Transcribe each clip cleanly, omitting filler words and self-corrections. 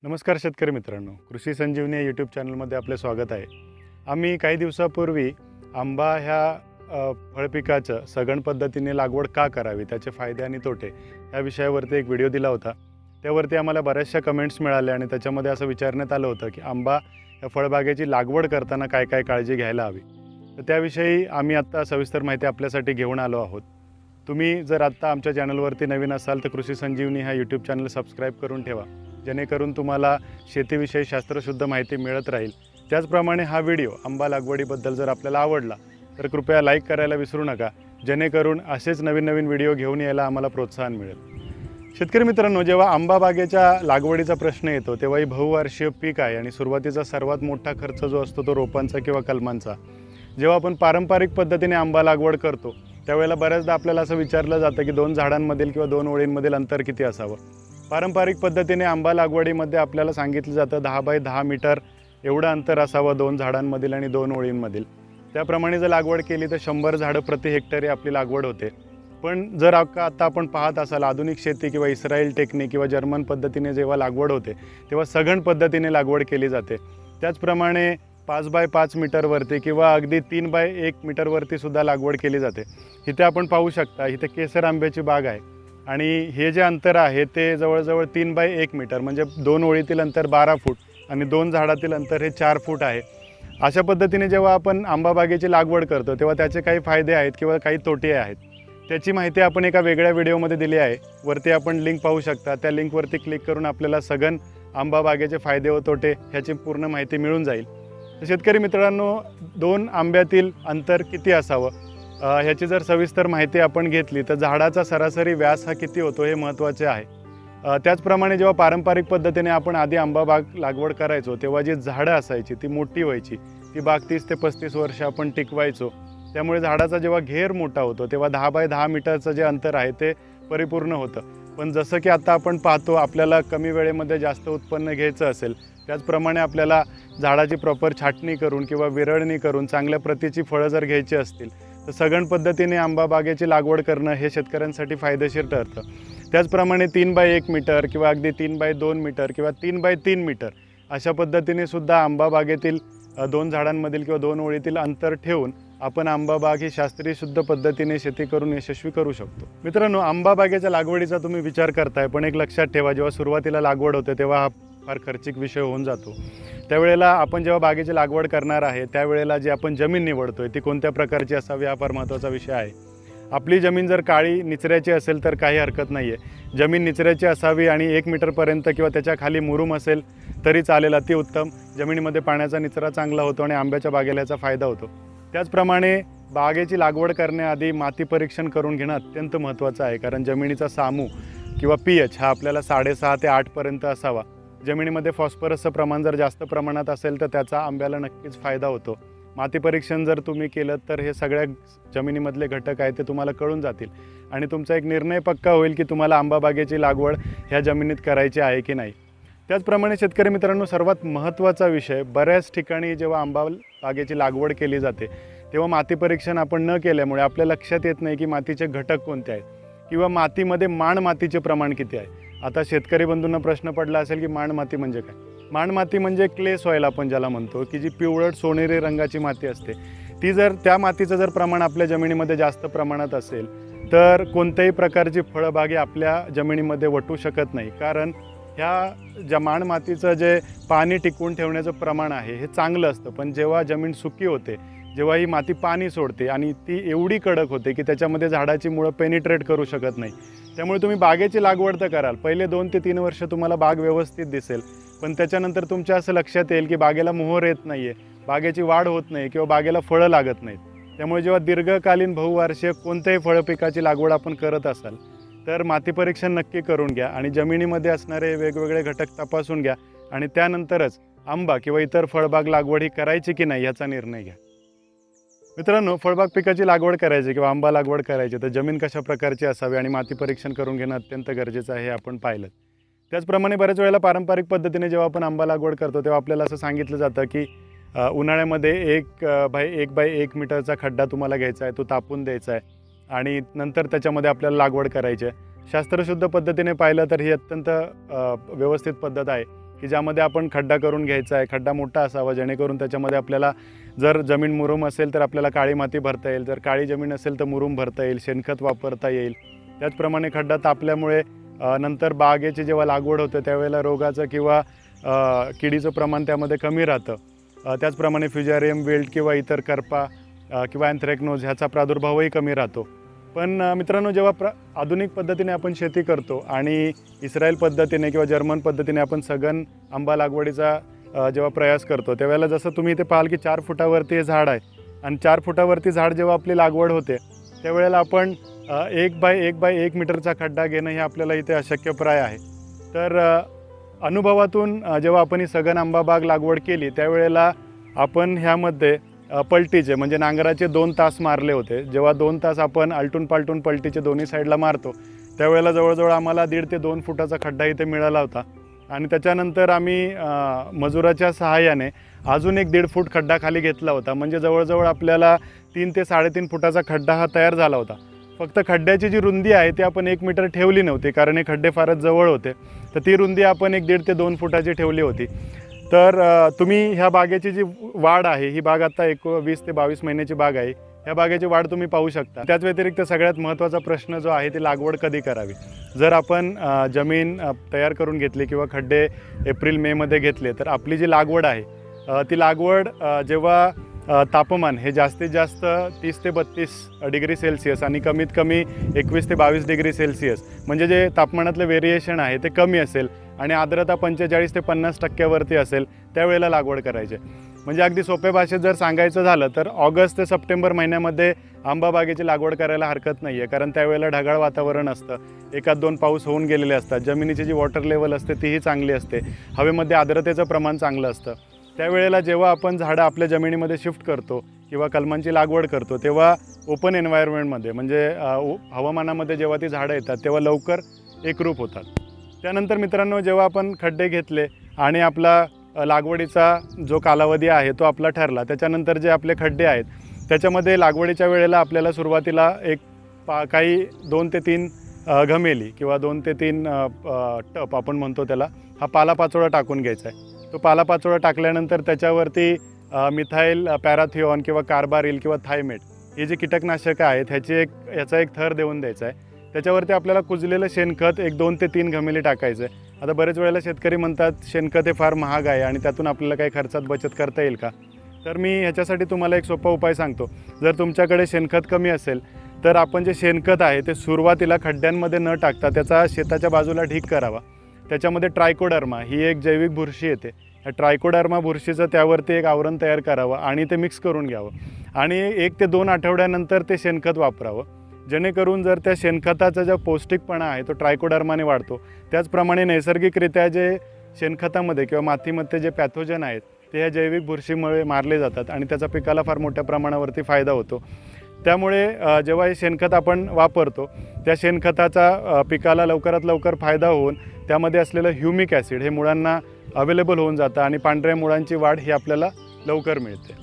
नमस्कार शेतकरी मित्रांनो, कृषी संजीवनी या यूट्यूब चॅनलमध्ये आपले स्वागत आहे। आम्ही काही दिवसापूर्वी आंबा ह्या फळपिकाचं सघन पद्धतीने लागवड का करावी, त्याचे फायदे आणि तोटे या विषयावरती एक व्हिडिओ दिला होता। त्यावरती आम्हाला बऱ्याचशा कमेंट्स मिळाल्या आणि त्याच्यामध्ये असं विचारण्यात आलं होतं की आंबा या फळबागेची लागवड करताना काय काय काळजी घ्यायला हवी। तर त्याविषयी आम्ही आत्ता सविस्तर माहिती आपल्यासाठी घेऊन आलो आहोत। तुम्ही जर आत्ता आमच्या चॅनलवरती नवीन असाल तर कृषी संजीवनी हा यूट्यूब चॅनल सबस्क्राईब करून ठेवा, जेणेकरून तुम्हाला शेतीविषयी शास्त्रशुद्ध माहिती मिळत राहील। त्याचप्रमाणे हा व्हिडिओ आंबा लागवडीबद्दल जर आपल्याला आवडला तर कृपया लाईक करायला विसरू नका, जेणेकरून असेच नवीन नवीन व्हिडिओ घेऊन यायला आम्हाला प्रोत्साहन मिळेल। शेतकरी मित्रांनो, जेव्हा आंबा बागेच्या लागवडीचा प्रश्न येतो तेव्हा ही बहुवार्षीय पीक आहे आणि सुरुवातीचा सर्वात मोठा खर्च जो असतो तो रोपांचा किंवा कलमांचा। जेव्हा आपण पारंपरिक पद्धतीने आंबा लागवड करतो त्यावेळेला बऱ्याचदा आपल्याला असं विचारलं जातं की 2 झाडांमधील किंवा 2 ओळींमधील अंतर किती असावं। पारंपरिक पद्धतीने आंबा लागवडीमध्ये आपल्याला सांगितलं जातं 10 बाय 10 मीटर एवढं अंतर असावं 2 झाडांमधील आणि 2 ओळींमधील। त्याप्रमाणे जर लागवड केली तर 100 झाडं प्रति हेक्टरी आपली लागवड होते। पण जर आता आपण पाहत असाल आधुनिक शेती किंवा इस्रायल टेक्निक किंवा जर्मन पद्धतीने जेव्हा लागवड होते तेव्हा सघन पद्धतीने लागवड केली जाते। त्याचप्रमाणे 5 बाय 5 मीटरवरती किंवा अगदी 3 बाय 1 मीटरवरती सुद्धा लागवड केली जाते। इथे आपण पाहू शकता, इथे केसर आंब्याची बाग आहे आणि हे जे अंतर आहे ते जवळजवळ 3 बाय 1 मीटर म्हणजे 2 ओळीतील अंतर 12 फूट आणि 2 झाडातील अंतर हे 4 फूट आहे। अशा पद्धतीने जेव्हा आपण आंबा बागेची लागवड करतो तेव्हा त्याचे काही फायदे आहेत किंवा काही तोटे आहेत, त्याची माहिती आपण एका वेगळ्या व्हिडिओमध्ये दिली आहे। वरती आपण लिंक पाहू शकता, त्या लिंकवरती क्लिक करून आपल्याला सघन आंबा बागेचे फायदे व तोटे ह्याची पूर्ण माहिती मिळून जाईल। शेतकरी मित्रांनो, 2 आंब्यातील अंतर किती असावं ह्याची जर सविस्तर माहिती आपण घेतली तर झाडाचा सरासरी व्यास हा किती होतो हे महत्त्वाचे आहे। त्याचप्रमाणे जेव्हा पारंपरिक पद्धतीने आपण आधी आंबा बाग लागवड करायचो तेव्हा जी झाडं असायची ती मोठी व्हायची, ती बाग 30 ते 35 वर्ष आपण टिकवायचो। त्यामुळे झाडाचा जेव्हा घेर मोठा होतो तेव्हा 10 बाय 10 मीटरचं जे अंतर आहे ते परिपूर्ण होतं। पण जसं की आता आपण पाहतो आपल्याला कमी वेळेमध्ये जास्त उत्पन्न घ्यायचं असेल, त्याचप्रमाणे आपल्याला झाडाची प्रॉपर छाटणी करून किंवा विरळणी करून चांगल्या प्रतीची फळं जर घ्यायची असतील तर सघन पद्धतीने आंबा बागेची लागवड करणं हे शेतकऱ्यांसाठी फायदेशीर ठरतं। त्याचप्रमाणे 3 बाय 1 मीटर किंवा अगदी 3 बाय 2 मीटर किंवा 3 बाय 3 मीटर अशा पद्धतीने सुद्धा आंबा बागेतील 2 झाडांमधील किंवा 2 ओळीतील अंतर ठेवून आपण आंबा बाग ही शास्त्रीय शुद्ध पद्धतीने शेती करून यशस्वी करू शकतो। मित्रांनो, आंबा बागेच्या लागवडीचा तुम्ही विचार करताय, पण एक लक्षात ठेवा, जेव्हा सुरुवातीला लागवड होते तेव्हा हा फार खर्चिक विषय होऊन जातो। त्यावेळेला आपण जेव्हा बागेची लागवड करणार आहे त्यावेळेला जी आपण जमीन निवडतोय ती कोणत्या प्रकारची असावी हा फार महत्त्वाचा विषय आहे। आपली जमीन जर काळी निचऱ्याची असेल तर काही हरकत नाही आहे, जमीन निचऱ्याची असावी आणि 1 मीटरपर्यंत किंवा त्याच्या खाली मुरूम असेल तरी चालेल, अतिउत्तम। जमिनीमध्ये पाण्याचा निचरा चांगला होतो आणि आंब्याच्या बागेला याचा फायदा होतो। त्याचप्रमाणे बागेची लागवड करण्याआधी माती परीक्षण करून घेणं अत्यंत महत्त्वाचं आहे, कारण जमिनीचा सामू किंवा पीएच हा आपल्याला 6.5 ते 8 पर्यंत असावा। जमिनीमध्ये फॉस्फरसचं प्रमाण जर जास्त प्रमाणात असेल तर त्याचा आंब्याला नक्कीच फायदा होतो। माती परीक्षण जर तुम्ही केलं तर हे सगळ्या जमिनीमधले घटक आहेत ते तुम्हाला कळून जातील आणि तुमचा एक निर्णय पक्का होईल की तुम्हाला आंबा बागेची लागवड ह्या जमिनीत करायची आहे की नाही। त्याचप्रमाणे शेतकरी मित्रांनो, सर्वात महत्त्वाचा विषय, बऱ्याच ठिकाणी जेव्हा आंबा बागेची लागवड केली जाते तेव्हा माती परीक्षण आपण न केल्यामुळे आपल्या लक्षात येत नाही की मातीचे घटक कोणते आहेत किंवा मातीमध्ये माण मातीचे प्रमाण किती आहे। आता शेतकरी बंधूंना प्रश्न पडला असेल की माण माती म्हणजे काय? माण माती म्हणजे क्ले सॉईल आपण ज्याला म्हणतो, की जी पिवळट सोनेरी रंगाची माती असते, ती जर त्या मातीचं जर प्रमाण आपल्या जमिनीमध्ये जास्त प्रमाणात असेल तर कोणत्याही प्रकारची फळबागे आपल्या जमिनीमध्ये वटू शकत नाही, कारण ह्या ज्या माण मातीचं जे पाणी टिकवून ठेवण्याचं प्रमाण आहे हे चांगलं असतं। पण जेव्हा जमीन सुकी होते, जेव्हा ही माती पाणी सोडते आणि ती एवढी कडक होते की त्याच्यामध्ये झाडाची मुळं पेनिट्रेट करू शकत नाही। त्यामुळे तुम्ही बागेची लागवड तर कराल, पहिले 2 ते 3 वर्ष तुम्हाला बाग व्यवस्थित दिसेल, पण त्याच्यानंतर तुमच्या असं लक्षात येईल की बागेला मोहर येत नाही आहे, बागेची वाढ होत नाही किंवा बागेला फळं लागत नाहीत। त्यामुळे जेव्हा दीर्घकालीन बहुवार्षिक कोणत्याही फळपिकाची लागवड आपण करत असाल तर माती परीक्षण नक्की करून घ्या आणि जमिनीमध्ये असणारे वेगवेगळे घटक तपासून घ्या आणि त्यानंतरच आंबा किंवा इतर फळबाग लागवड ही करायची की नाही याचा निर्णय घ्या। मित्रांनो, फळबाग पिकाची लागवड करायची किंवा आंबा लागवड करायची तर जमीन कशा प्रकारची असावी आणि माती परीक्षण करून घेणं अत्यंत गरजेचं आहे, हे आपण पाहिलं। त्याचप्रमाणे बऱ्याच वेळेला पारंपरिक पद्धतीने जेव्हा आपण आंबा लागवड करतो तेव्हा आपल्याला असं सांगितलं जातं की उन्हाळ्यामध्ये 1 बाय 1 मीटरचा खड्डा तुम्हाला घ्यायचा आहे, तो तापून द्यायचा आहे आणि नंतर त्याच्यामध्ये आपल्याला लागवड करायची आहे. शास्त्रशुद्ध पद्धतीने पाहिलं तर ही अत्यंत व्यवस्थित पद्धत आहे की ज्यामध्ये आपण खड्डा करून घ्यायचा आहे. खड्डा मोठा असावा जेणेकरून त्याच्यामध्ये आपल्याला जर जमीन मुरुम असेल तर आपल्याला काळी माती भरता येईल, जर काळी जमीन असेल तर मुरुम भरता येईल, शेणखत वापरता येईल. त्याचप्रमाणे खड्डा तापल्यामुळे नंतर बागेची जेव्हा लागवड होते त्यावेळेला रोगाचं किंवा किडीचं प्रमाण त्यामध्ये कमी राहतं. त्याचप्रमाणे फ्युजारियम विल्ट किंवा इतर करपा किंवा अँथ्रॅकनोज ह्याचा प्रादुर्भावही कमी राहतो. पण मित्रांनो, जेव्हा आधुनिक पद्धतीने आपण शेती करतो आणि इस्रायल पद्धतीने किंवा जर्मन पद्धतीने आपण सघन आंबा लागवडीचा जेव्हा प्रयास करतो त्यावेळेला जसं तुम्ही इथे पाहाल की 4 फुटावरती हे झाड आहे आणि 4 फुटावरती झाड जेव्हा आपली लागवड होते त्यावेळेला आपण 1 बाय 1 मीटरचा खड्डा घेणं हे आपल्याला इथे अशक्यप्राय आहे. तर अनुभवातून जेव्हा आपण ही सघन आंबा बाग लागवड केली त्यावेळेला आपण ह्यामध्ये पलटीचे म्हणजे नांगराचे 2 तास मारले होते. जेव्हा 2 तास आपण आलटून पालटून पलटीचे दोन्ही साईडला मारतो त्यावेळेला जवळजवळ आम्हाला 1.5 ते 2 फुटाचा खड्डा इथे मिळाला होता आणि त्याच्यानंतर आम्ही मजुराच्या सहाय्याने अजून 1.5 फूट खड्डा खाली घेतला होता. म्हणजे जवळजवळ आपल्याला 3 ते 3.5 फुटाचा खड्डा हा तयार झाला होता. फक्त खड्ड्याची जी रुंदी आहे ती आपण 1 मीटर ठेवली नव्हती कारण हे खड्डे फारच जवळ होते, तर ती रुंदी आपण 1.5 ते 2 फुटाची ठेवली होती. तर तुम्ही ह्या बागेची जी वाढ आहे, ही बाग आता 20 ते 22 महिन्याची बाग आहे, ह्या बागेची वाढ तुम्ही पाहू शकता. त्याच व्यतिरिक्त सगळ्यात महत्त्वाचा प्रश्न जो आहे ती लागवड कधी करावी. जर आपण जमीन तयार करून घेतली किंवा खड्डे एप्रिल मेमध्ये घेतले तर आपली जी लागवड आहे ती लागवड जेव्हा तापमान हे जास्तीत जास्त 30 ते 32 डिग्री सेल्सिअस आणि कमीत कमी 21 ते 22 डिग्री सेल्सिअस म्हणजे जे तापमानातलं व्हेरिएशन आहे ते कमी असेल आणि आर्द्रता 45 ते 50% असेल त्यावेळेला लागवड करायची. म्हणजे अगदी सोप्या भाषेत जर सांगायचं झालं तर ऑगस्ट ते सप्टेंबर महिन्यामध्ये आंबा बागेची लागवड करायला हरकत नाही आहे, कारण त्यावेळेला ढगाळ वातावरण असतं, 1-2 पाऊस होऊन गेलेले असतात, जमिनीची जी वॉटर लेवल असते तीही चांगली असते, हवेमध्ये आर्द्रतेचं प्रमाण चांगलं असतं. त्यावेळेला जेव्हा आपण झाडं आपल्या जमिनीमध्ये शिफ्ट करतो किंवा कलमांची लागवड करतो तेव्हा ओपन एन्व्हायरमेंटमध्ये म्हणजे हवामानामध्ये जेव्हा ती झाडं येतात तेव्हा लवकर एकरूप होतात. त्यानंतर मित्रांनो, जेव्हा आपण खड्डे घेतले आणि आपला लागवडीचा जो कालावधी आहे तो आपला ठरला, त्याच्यानंतर जे आपले खड्डे आहेत त्याच्यामध्ये लागवडीच्या वेळेला आपल्याला सुरुवातीला काही 2 ते 3 घमेली किंवा 2 ते 3 टप आपण म्हणतो त्याला, हा पालापाचोळा टाकून घ्यायचा आहे. तो पालापाचोळा टाकल्यानंतर त्याच्यावरती मिथाईल पॅराथिओन किंवा कार्बारिल किंवा थायमेट हे जे कीटकनाशकं आहेत ह्याचा एक थर देऊन द्यायचा आहे. त्याच्यावरती आपल्याला कुजलेलं शेणखत 2 ते 3 घमेली टाकायचं आहे. आता बरेच वेळेला शेतकरी म्हणतात शेणखत हे फार महाग आहे आणि त्यातून आपल्याला काही खर्चात बचत करता येईल का? तर मी ह्याच्यासाठी तुम्हाला एक सोपा उपाय सांगतो. जर तुमच्याकडे शेणखत कमी असेल तर आपण जे शेणखत आहे ते सुरुवातीला खड्ड्यांमध्ये न टाकता त्याचा शेताच्या बाजूला ढीग करावा. त्याच्यामध्ये ट्रायकोडर्मा ही एक जैविक बुरशी येते, या ट्रायकोडर्मा बुरशीचं त्यावरती एक आवरण तयार करावं आणि ते मिक्स करून घ्यावं आणि 1 ते 2 आठवड्यानंतर ते शेणखत वापरावं, जेणेकरून जर त्या शेणखताचा जो पौष्टिकपणा आहे तो ट्रायकोडर्माने वाढतो. त्याचप्रमाणे नैसर्गिकरित्या जे शेणखतामध्ये किंवा मातीमध्ये जे पॅथोजन आहेत ते ह्या जैविक बुरशीमुळे मारले जातात आणि त्याचा पिकाला फार मोठ्या प्रमाणावरती फायदा होतो. त्यामुळे जेव्हा हे शेणखत आपण वापरतो त्या शेणखताचा पिकाला लवकरात लवकर फायदा होऊन त्यामध्ये असलेलं ह्युमिक ॲसिड हे मुळांना अवेलेबल होऊन जातं आणि पांढऱ्या मुळांची वाढ ही आपल्याला लवकर मिळते.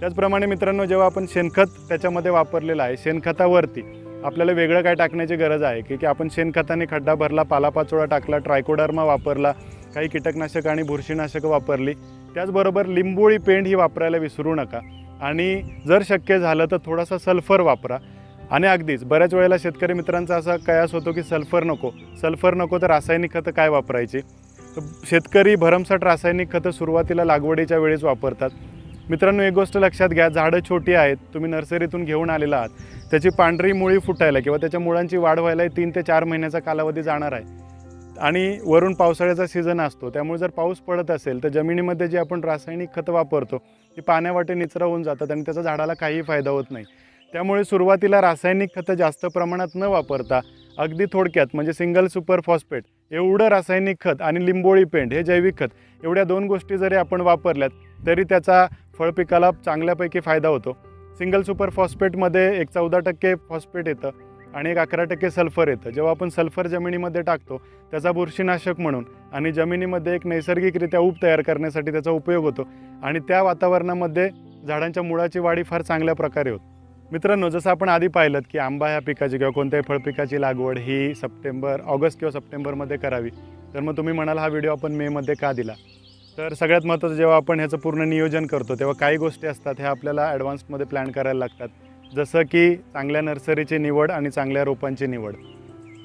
त्याचप्रमाणे मित्रांनो, जेव्हा आपण शेणखत त्याच्यामध्ये वापरलेलं आहे, शेणखतावरती आपल्याला वेगळं काय टाकण्याची गरज आहे की आपण शेणखताने खड्डा भरला, पालापाचोळा टाकला, ट्रायकोडर्मा वापरला, काही कीटकनाशकं आणि बुरशीनाशकं वापरली. त्याचबरोबर लिंबोळी पेंड ही वापरायला विसरू नका आणि जर शक्य झालं तर थोडासा सल्फर वापरा. आणि अगदीच बऱ्याच वेळेला शेतकरी मित्रांचा असा कयास होतो की सल्फर नको तर रासायनिक खतं काय वापरायची. तर शेतकरी भरमसाठ रासायनिक खतं सुरुवातीला लागवडीच्या वेळेस वापरतात. मित्रांनो, एक गोष्ट लक्षात घ्या, झाडं छोटी आहेत, तुम्ही नर्सरीतून घेऊन आलेला आहात, त्याची पांढरी मुळी फुटायला किंवा त्याच्या मुळांची वाढ व्हायला 3 ते 4 महिन्याचा कालावधी जाणार आहे आणि वरून पावसाळ्याचा सीझन असतो. त्यामुळे जर पाऊस पडत असेल तर जमिनीमध्ये जे आपण रासायनिक खतं वापरतो ती पाण्यावाटे निचरा होऊन जातात आणि त्याचा झाडाला काहीही फायदा होत नाही. त्यामुळे सुरुवातीला रासायनिक खतं जास्त प्रमाणात न वापरता अगदी थोडक्यात म्हणजे सिंगल सुपर फॉस्फेट एवढं रासायनिक खत आणि लिंबोळी पेंड हे जैविक खत, एवढ्या 2 गोष्टी जरी आपण वापरल्यात तरी त्याचा फळपिकाला चांगल्यापैकी फायदा होतो. सिंगल सुपर फॉस्फेटमध्ये एक 14% फॉस्फेट येतं आणि एक 11% सल्फर येतं. जेव्हा आपण सल्फर जमिनीमध्ये टाकतो त्याचा बुरशीनाशक म्हणून आणि जमिनीमध्ये एक नैसर्गिकरित्या ऊब तयार करण्यासाठी त्याचा उपयोग होतो आणि त्या वातावरणामध्ये झाडांच्या मुळाची वाढी फार चांगल्या प्रकारे होते. मित्रांनो, जसं आपण आधी पाहिलं की आंबा ह्या पिकाची किंवा कोणत्याही फळपिकाची लागवड ही ऑगस्ट किंवा सप्टेंबरमध्ये करावी. तर मग तुम्ही म्हणाल हा व्हिडिओ आपण मेमध्ये का दिला? तर सगळ्यात महत्त्वाचं, जेव्हा आपण ह्याचं पूर्ण नियोजन करतो तेव्हा काही गोष्टी असतात ह्या आपल्याला ॲडव्हान्समध्ये प्लॅन करायला लागतात. जसं की चांगल्या नर्सरीची निवड आणि चांगल्या रोपांची निवड.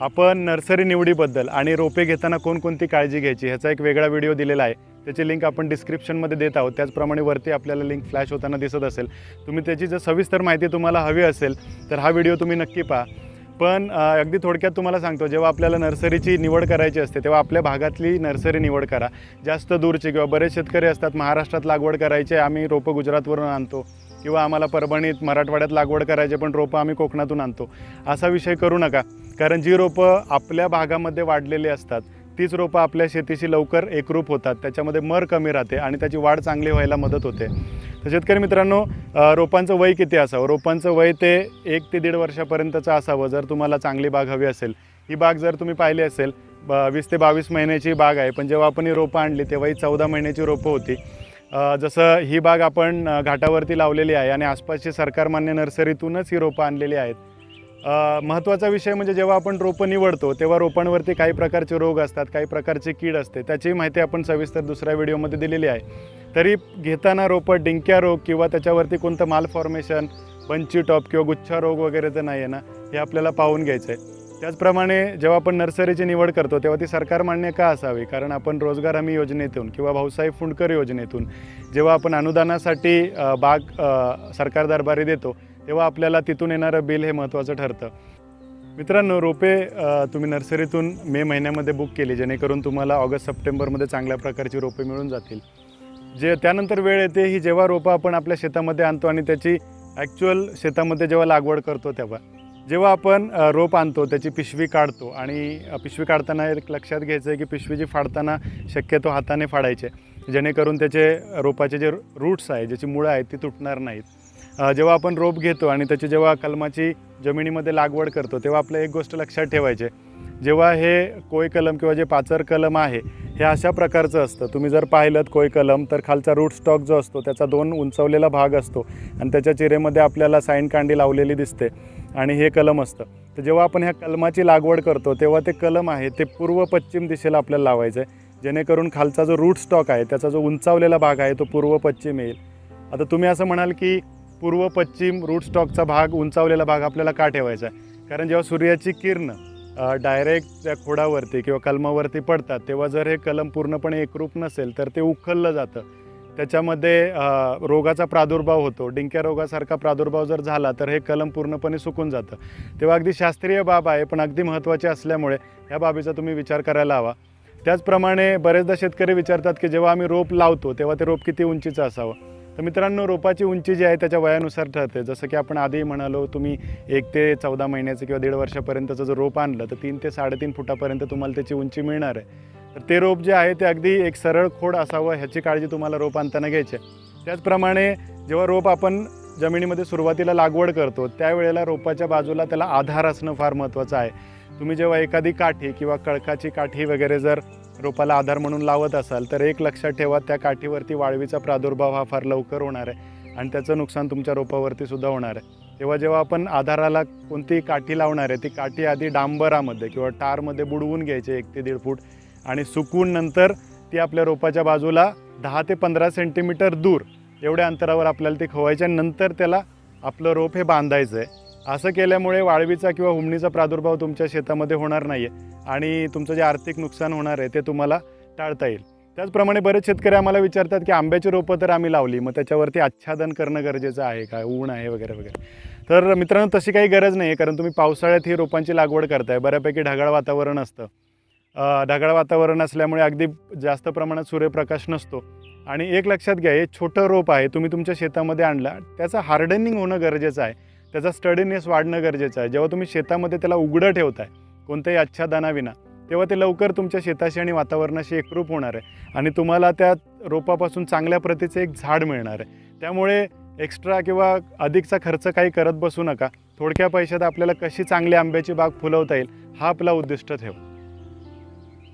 आपण नर्सरी निवडीबद्दल आणि रोपे घेताना कोणकोणती काळजी घ्यायची ह्याचा एक वेगळा व्हिडिओ दिलेला आहे. त्याची लिंक आपण डिस्क्रिप्शनमध्ये देत आहोत. त्याचप्रमाणे वरती आपल्याला लिंक फ्लॅश होताना दिसत असेल. तुम्ही त्याची जर सविस्तर माहिती तुम्हाला हवी असेल तर हा व्हिडिओ तुम्ही नक्की पहा. पण अगदी थोडक्यात तुम्हाला सांगतो, जेव्हा आपल्याला नर्सरीची निवड करायची असते तेव्हा आपल्या भागातली नर्सरी निवड करा. जास्त दूरची किंवा बरेच शेतकरी असतात महाराष्ट्रात लागवड करायचे, आम्ही रोपं गुजरातवरून आणतो किंवा आम्हाला परभणीत मराठवाड्यात लागवड करायचे पण रोपं आम्ही कोकणातून आणतो. असा विषय करू नका, कारण जी रोपं आपल्या भागामध्ये वाढलेली असतात तीच रोपं आपल्या शेतीशी लवकर एकरूप होतात, त्याच्यामध्ये मर कमी राहते आणि त्याची वाढ चांगली व्हायला मदत होते. तर शेतकरी मित्रांनो, रोपांचं वय किती असावं? रोपांचं वय ते 1 ते 1.5 वर्षापर्यंतचं असावं जर तुम्हाला चांगली बाग हवी असेल. ही बाग जर तुम्ही पाहिली असेल 20 ते 22 महिन्याची बाग आहे, पण जेव्हा आपण ही रोपं आणली तेव्हा ही 14 महिन्याची रोपं होती. जसं ही बाग आपण घाटावरती लावलेली आहे आणि आसपासची सरकारमान्य नर्सरीतूनच ही रोपं आणलेली आहेत. महत्त्वाचा विषय म्हणजे जेव्हा आपण रोपं निवडतो तेव्हा रोपांवरती काही प्रकारचे रोग असतात, काही प्रकारचे कीड असते, त्याची माहिती आपण सविस्तर दुसऱ्या व्हिडिओमध्ये दिलेली आहे. तरी घेताना रोपं डिंक्या रोग किंवा त्याच्यावरती कोणतं माल फॉर्मेशन, बंची टॉप किंवा गुच्छा रोग वगैरे तर नाही आहे ना, हे आपल्याला पाहून घ्यायचं आहे. त्याचप्रमाणे जेव्हा आपण नर्सरीची निवड करतो तेव्हा ती सरकारमान्य का असावी? कारण आपण रोजगार हमी योजनेतून किंवा भाऊसाहेब फुंडकर योजनेतून जेव्हा आपण अनुदानासाठी बाग सरकार दरबारी देतो तेव्हा आपल्याला तिथून येणारं बिल हे महत्त्वाचं ठरतं. मित्रांनो, रोपे तुम्ही नर्सरीतून मे महिन्यामध्ये बुक केली जेणेकरून तुम्हाला ऑगस्ट सप्टेंबरमध्ये चांगल्या प्रकारची रोपे मिळून जातील. त्यानंतर वेळ येते ही जेव्हा रोपं आपण आपल्या शेतामध्ये आणतो आणि त्याची ॲक्च्युअल शेतामध्ये जेव्हा लागवड करतो तेव्हा. जेव्हा आपण रोप आणतो त्याची पिशवी काढतो आणि पिशवी काढताना एक लक्षात घ्यायचं आहे की पिशवी जी फाडताना शक्यतो हाताने फाडायचे, जेणेकरून त्याचे रोपाचे जे रूट्स आहे, ज्याची मुळं आहेत ती तुटणार नाहीत. जेव्हा आपण रोप घेतो आणि त्याची जेव्हा कलमाची जमिनीमध्ये लागवड करतो तेव्हा आपलं एक गोष्ट लक्षात ठेवायची, जेव्हा हे कोय कलम किंवा जे पाचर कलम आहे हे अशा प्रकारचं असतं. तुम्ही जर पाहिलं कोय कलम तर खालचा रूट स्टॉक जो असतो त्याचा 2 उंचवलेला भाग असतो आणि त्याच्या चिरेमध्ये आपल्याला साईन कांडी लावलेली दिसते आणि हे कलम असतं. तर जेव्हा आपण ह्या कलमाची लागवड करतो तेव्हा ते कलम आहे ते पूर्व पश्चिम दिशेला आपल्याला लावायचं आहे, जेणेकरून खालचा जो रूट स्टॉक आहे त्याचा जो उंचावलेला भाग आहे तो पूर्व पश्चिम येईल. आता तुम्ही असं म्हणाल की पूर्व पश्चिम रूट स्टॉकचा भाग, उंचावलेला भाग आपल्याला का ठेवायचा आहे? कारण जेव्हा सूर्याची किरण डायरेक्ट त्या खोडावरती किंवा कलमावरती पडतात तेव्हा जर हे कलम पूर्णपणे एकरूप नसेल तर ते उखललं जातं, त्याच्यामध्ये रोगाचा प्रादुर्भाव होतो. डिंक्या रोगासारखा प्रादुर्भाव जर झाला तर हे कलम पूर्णपणे सुकून जातं. तेव्हा अगदी शास्त्रीय बाब आहे पण अगदी महत्त्वाची असल्यामुळे ह्या बाबीचा तुम्ही विचार करायला हवा. त्याचप्रमाणे बरेचदा शेतकरी विचारतात की जेव्हा आम्ही रोप लावतो तेव्हा ते रोप किती उंचीचं असावं? तर मित्रांनो, रोपाची उंची जी आहे त्याच्या वयानुसार ठरते. जसं की आपण आधी म्हणालो, तुम्ही 1 ते 14 महिन्याचं किंवा 1.5 वर्षापर्यंतचं जर रोप आणलं तर 3 ते 3.5 फुटापर्यंत तुम्हाला त्याची उंची मिळणार आहे. तर ते रोप जे आहे ते अगदी एक सरळ खोड असावं ह्याची काळजी तुम्हाला रोप आणताना घ्यायची आहे. त्याचप्रमाणे जेव्हा रोप आपण जमिनीमध्ये सुरुवातीला लागवड करतो त्यावेळेला रोपाच्या बाजूला त्याला आधार असणं फार महत्त्वाचं आहे. तुम्ही जेव्हा एखादी काठी किंवा कळकाची काठी वगैरे जर रोपाला आधार म्हणून लावत असाल तर एक लक्षात ठेवा, त्या काठीवरती वाळवीचा प्रादुर्भाव हा फार लवकर होणार आहे आणि त्याचं नुकसान तुमच्या रोपावरती सुद्धा होणार आहे. जेव्हा आपण आधाराला कोणती काठी लावणार आहे ती काठी आधी डांबरामध्ये किंवा टारमध्ये बुडवून घ्यायची 1 ते 1.5 फूट आणि सुकवून नंतर ती आपल्या रोपाच्या बाजूला 10 ते 15 सेंटीमीटर दूर एवढ्या अंतरावर आपल्याला ती खवायची आणि नंतर त्याला आपलं रोप हे बांधायचं आहे. असं केल्यामुळे वाळवीचा किंवा हुमणीचा प्रादुर्भाव तुमच्या शेतामध्ये होणार नाही आहे आणि तुमचं जे आर्थिक नुकसान होणार आहे ते तुम्हाला टाळता येईल. त्याचप्रमाणे बरेच शेतकरी आम्हाला विचारतात की आंब्याची रोपं तर आम्ही लावली, मग त्याच्यावरती आच्छादन करणं गरजेचं आहे का, ऊन आहे वगैरे वगैरे. तर मित्रांनो, तशी काही गरज नाही आहे, कारण तुम्ही पावसाळ्यात ही रोपांची लागवड करताय, बऱ्यापैकी ढगाळ वातावरण असतं. ढगाळ वातावरण असल्यामुळे अगदी जास्त प्रमाणात सूर्यप्रकाश नसतो आणि एक लक्षात घ्या, हे छोटं रोप आहे, तुम्ही तुमच्या शेतामध्ये आणलं, त्याचं हार्डनिंग होणं गरजेचं आहे, त्याचा स्टडीनेस वाढणं गरजेचं आहे. जेव्हा तुम्ही शेतामध्ये त्याला उघडं ठेवताय कोणत्याही आच्छादनाविना तेव्हा ते लवकर तुमच्या शेताशी आणि वातावरणाशी एकरूप होणार आहे आणि तुम्हाला त्या रोपापासून चांगल्या प्रतीचं एक झाड मिळणार आहे. त्यामुळे एक्स्ट्रा किंवा अधिकचा खर्च काही करत बसू नका. थोडक्या पैशात आपल्याला कशी चांगली आंब्याची बाग फुलवता येईल हा आपला उद्दिष्ट ठेव.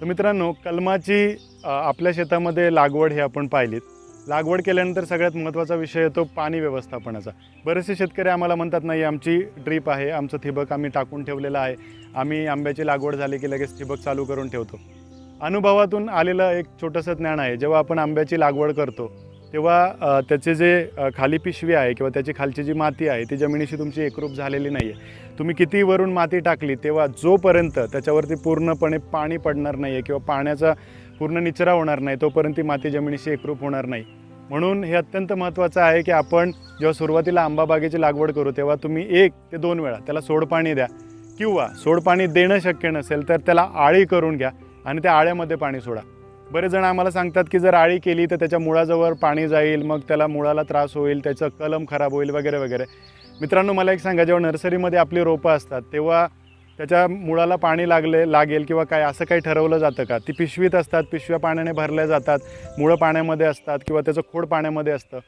तर मित्रांनो, कलमाची आपल्या शेतामध्ये लागवड ही आपण पाहिलीत. लागवड केल्यानंतर सगळ्यात महत्त्वाचा विषय येतो पाणी व्यवस्थापनाचा. बरेचसे शेतकरी आम्हाला म्हणतात नाही आमची ड्रीप आहे, आमचं ठिबक आम्ही टाकून ठेवलेलं आहे, आम्ही आंब्याची लागवड झाली की लगेच ठिबक चालू करून ठेवतो. अनुभवातून आलेलं एक छोटंसं ज्ञान आहे. जेव्हा आपण आंब्याची लागवड करतो तेव्हा त्याचे जे खाली पिशवी आहे किंवा त्याची खालची जी माती आहे ती जमिनीशी तुमची एकरूप झालेली नाही आहे. तुम्ही किती वरून माती टाकली तेव्हा जोपर्यंत त्याच्यावरती पूर्णपणे पाणी पडणार नाही आहे किंवा पाण्याचा पूर्ण निचरा होणार नाही तोपर्यंत ती माती जमिनीशी एकरूप होणार नाही. म्हणून हे अत्यंत महत्त्वाचं आहे की आपण जेव्हा सुरुवातीला आंबा बागेची लागवड करू तेव्हा तुम्ही 1 ते 2 वेळा त्याला सोडपाणी द्या किंवा सोडपाणी देणं शक्य नसेल तर त्याला आळी करून घ्या आणि त्या आळ्यामध्ये पाणी सोडा. बरेच जण आम्हाला सांगतात की जर आळी केली तर त्याच्या मुळाजवळ पाणी जाईल, मग त्याला मुळाला त्रास होईल, त्याचं कलम खराब होईल वगैरे वगैरे. मित्रांनो, मला एक सांगा, जेव्हा नर्सरीमध्ये आपली रोपं असतात तेव्हा त्याच्या मुळाला पाणी लागेल किंवा काय असं काही ठरवलं जातं का? ती पिशवीत असतात, पिशव्या पाण्याने भरल्या जातात, मुळं पाण्यामध्ये असतात किंवा त्याचं खोड पाण्यामध्ये असतं.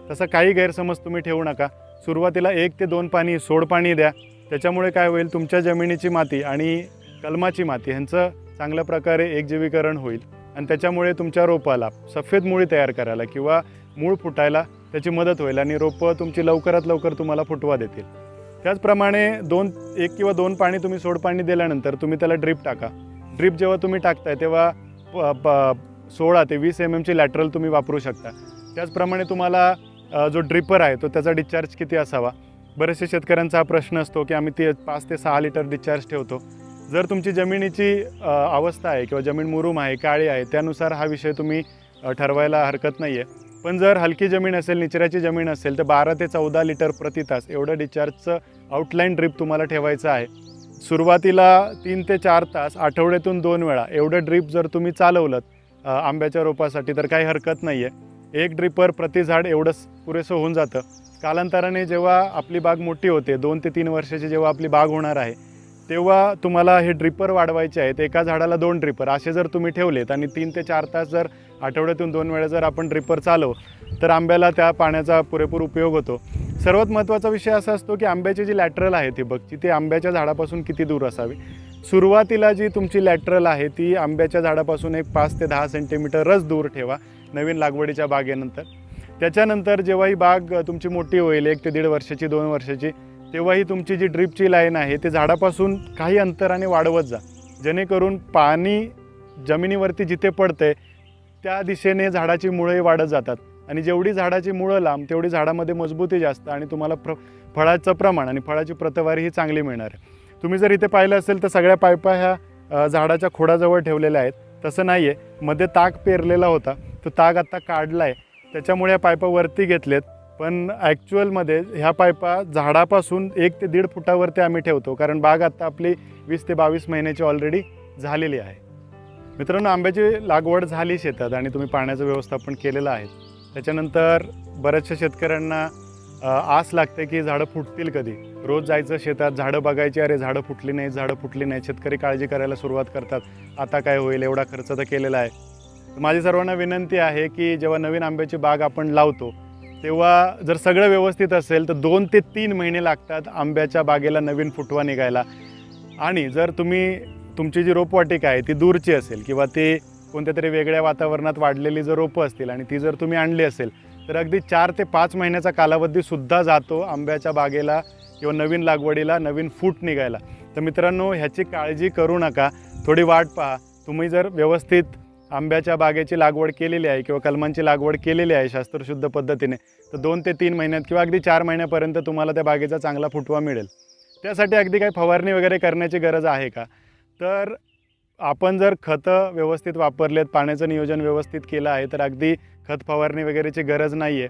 तसं काही गैरसमज तुम्ही ठेवू नका. सुरुवातीला 1 ते 2 पाणी सोडपाणी द्या. त्याच्यामुळे काय होईल, तुमच्या जमिनीची माती आणि कलमाची माती ह्यांचं चांगल्या प्रकारे एकजीवीकरण होईल आणि त्याच्यामुळे तुमच्या रोपाला सफेद मुळी तयार करायला किंवा मूळ फुटायला त्याची मदत होईल आणि रोपं तुमची लवकरात लवकर तुम्हाला फुटवा देतील. त्याचप्रमाणे 1 किंवा 2 पाणी तुम्ही सोडपाणी दिल्यानंतर तुम्ही त्याला ड्रीप टाका. ड्रीप जेव्हा तुम्ही टाकताय तेव्हा 16 ते 20 mm लॅटरल तुम्ही वापरू शकता. त्याचप्रमाणे तुम्हाला जो ड्रिपर आहे तो त्याचा डिस्चार्ज किती असावा. बरेचसे शेतकऱ्यांचा हा प्रश्न असतो की आम्ही 5 ते 6 लिटर डिस्चार्ज ठेवतो. जर तुमची जमिनीची अवस्था आहे किंवा जमीन मुरूम आहे, काळी आहे, त्यानुसार हा विषय तुम्ही ठरवायला हरकत नाही आहे. पण जर हलकी जमीन असेल, निचऱ्याची जमीन असेल तर 12 ते 14 लिटर प्रति तास एवढं डिस्चार्जचं आउटलाईन ड्रीप तुम्हाला ठेवायचं आहे. सुरुवातीला 3 ते 4 तास आठवड्यातून 2 वेळा एवढं ड्रीप जर तुम्ही चालवलं आंब्याच्या रोपासाठी तर काही हरकत नाही आहे. 1 ड्रिपर प्रति झाड एवढंच पुरेसं होऊन जातं. कालांतराने जेव्हा आपली बाग मोठी होते, 2 ते 3 वर्षाची जेव्हा आपली बाग होणार आहे तेव्हा तुम्हाला हे ड्रिपर वाढवायचे आहेत. एका झाडाला 2 ड्रिपर असे जर तुम्ही ठेवलेत आणि 3 ते 4 तास जर आठवड्यातून 2 वेळा जर आपण ड्रिपर चालवू तर आंब्याला त्या पाण्याचा पुरेपूर उपयोग होतो. सर्वात महत्त्वाचा विषय असा असतो की आंब्याची जी लॅटरल आहे ठिबकची ती आंब्याच्या झाडापासून किती दूर असावी. सुरुवातीला जी तुमची लॅटरल आहे ती आंब्याच्या झाडापासून एक 5 ते 10 सेंटीमीटरच दूर ठेवा नवीन लागवडीच्या बागेनंतर. त्याच्यानंतर जेव्हा ही बाग तुमची मोठी होईल 1 ते 1.5 वर्षाची, 2 वर्षाची, तेव्हा ही तुमची जी ड्रीपची लाईन आहे ते झाडापासून काही अंतराने वाढवत जा, जेणेकरून पाणी जमिनीवरती जिथे पडते त्या दिशेने झाडाची मुळंही वाढत जातात आणि जेवढी झाडाची मुळं लांब तेवढी झाडामध्ये मजबूती जास्त आणि तुम्हाला फळाचं प्रमाण आणि फळाची प्रतवारी ही चांगली मिळणार आहे. तुम्ही जर इथे पाहिलं असेल तर सगळ्या पायपा ह्या झाडाच्या खोडाजवळ ठेवलेल्या आहेत. तसं नाही आहे, मध्ये ताक पेरलेला होता, तो ताक आत्ता काढला आहे, त्याच्यामुळे ह्या पायपा वरती घेतलेत. पण ॲक्च्युअलमध्ये ह्या पायपा झाडापासून 1 ते 1.5 फुटावरती आम्ही ठेवतो, कारण बाग आता आपली 20 ते 22 महिन्याची ऑलरेडी झालेली आहे. मित्रांनो, आंब्याची लागवड झाली शेतात आणि तुम्ही पाण्याचं व्यवस्थापन केलेलं आहे. त्याच्यानंतर बऱ्याचशा शेतकऱ्यांना आस लागते की झाडं फुटतील कधी. रोज जायचं शेतात, झाडं बघायची, अरे झाडं फुटली नाही, झाडं फुटली नाही. शेतकरी काळजी करायला सुरुवात करतात, आता काय होईल, एवढा खर्च तर केलेला आहे. माझी सर्वांना विनंती आहे की जेव्हा नवीन आंब्याची बाग आपण लावतो तेव्हा जर सगळं व्यवस्थित असेल तर 2 ते 3 महिने लागतात आंब्याच्या बागेला नवीन फुटवा निघायला. आणि जर तुमची जी रोपवाटिका आहे ती दूरची असेल किंवा ती कोणत्या तरी वेगळ्या वातावरणात वाढलेली जर रोपं असतील आणि ती जर तुम्ही आणली असेल तर अगदी 4 ते 5 महिन्याचा कालावधीसुद्धा जातो आंब्याच्या बागेला किंवा नवीन लागवडीला नवीन फूट निघायला. तर मित्रांनो, ह्याची काळजी करू नका, थोडी वाट पहा. तुम्ही जर व्यवस्थित आंब्याच्या बागेची लागवड केलेली आहे किंवा कलमांची लागवड केलेली आहे शास्त्रशुद्ध पद्धतीने तर 2 ते 3 महिन्यात किंवा अगदी 4 महिन्यापर्यंत तुम्हाला त्या बागेचा चांगला फुटवा मिळेल. त्यासाठी अगदी काही फवारणी वगैरे करण्याची गरज आहे का? तर आपण जर खतं व्यवस्थित वापरलेत, पाण्याचं नियोजन व्यवस्थित केलं आहे तर अगदी खत फवारणी वगैरेची गरज नाही आहे.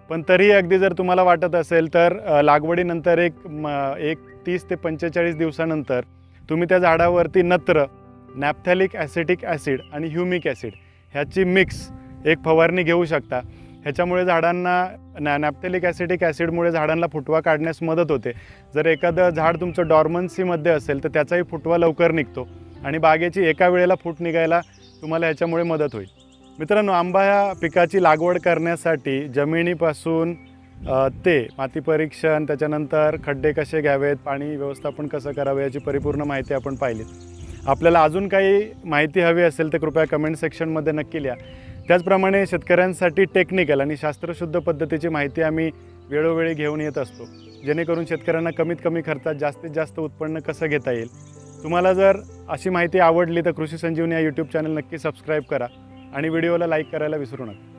पण तरीही अगदी जर तुम्हाला वाटत असेल तर लागवडीनंतर एक 30 ते 45 दिवसानंतर तुम्ही त्या झाडावरती नत्र, नॅफ्थॅलिक ॲसिटिक ॲसिड आणि ह्युमिक ॲसिड ह्याची मिक्स एक फवारणी घेऊ शकता. ह्याच्यामुळे झाडांना नॅफ्थॅलिक ॲसिटिक ॲसिडमुळे झाडांना फुटवा काढण्यास मदत होते. जर एखादं झाड तुमचं डॉर्मन्सीमध्ये असेल तर त्याचाही फुटवा लवकर निघतो आणि बागेची एका वेळेला फूट निघायला तुम्हाला ह्याच्यामुळे मदत होईल. मित्रांनो, आंबा ह्या पिकाची लागवड करण्यासाठी जमिनीपासून ते माती परीक्षण, त्याच्यानंतर खड्डे कसे घ्यावेत, पाणी व्यवस्थापन कसं करावं याची परिपूर्ण माहिती आपण पाहिली. आपल्याला अजून काही माहिती हवी असेल तर कृपया कमेंट सेक्शनमध्ये नक्की लिहा. त्याचप्रमाणे शेतकऱ्यांसाठी टेक्निकल आणि शास्त्रशुद्ध पद्धतीची माहिती आम्ही वेळोवेळी घेऊन येत असतो, जेणेकरून शेतकऱ्यांना कमीत कमी खर्चात जास्तीत जास्त उत्पन्न कसं घेता येईल. तुम्हाला जर अशी माहिती आवडली तर कृषी संजीवनी या यूट्यूब चॅनल नक्की सबस्क्राईब करा आणि व्हिडिओला लाईक करायला विसरू नका.